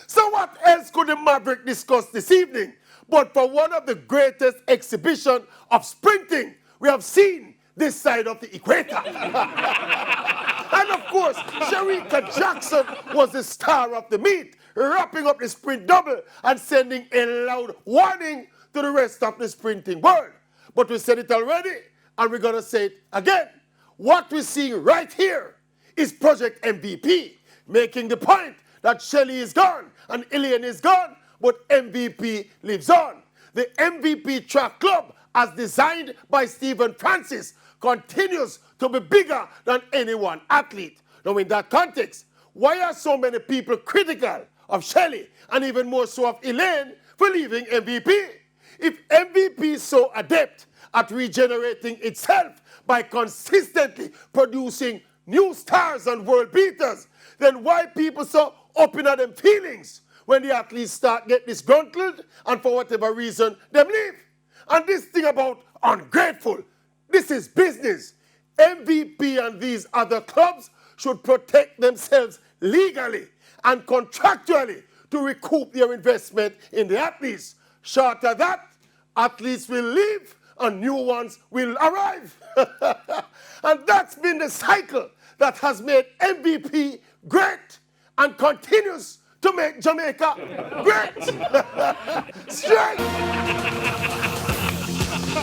So what else could the Maverick discuss this evening? But for one of the greatest exhibition of sprinting we have seen this side of the equator. And of course, Shericka Jackson was the star of the meet, wrapping up the sprint double and sending a loud warning to the rest of the sprinting world. But we said it already, and we're going to say it again. What we're seeing right here is Project MVP, making the point that Shelley is gone and Ilian is gone, but MVP lives on. The MVP track club, as designed by Stephen Francis, continues to be bigger than any one athlete. Now, in that context, why are so many people critical of Shelley and even more so of Elaine for leaving MVP? If MVP is so adept at regenerating itself by consistently producing new stars and world beaters, then why people so up in them feelings when the athletes start get disgruntled and for whatever reason them leave? And this thing about ungrateful, this is business. MVP and these other clubs should protect themselves legally and contractually to recoup their investment in the athletes. Short of that, athletes will leave and new ones will arrive. And that's been the cycle that has made MVP great and continues to make Jamaica great. Straight.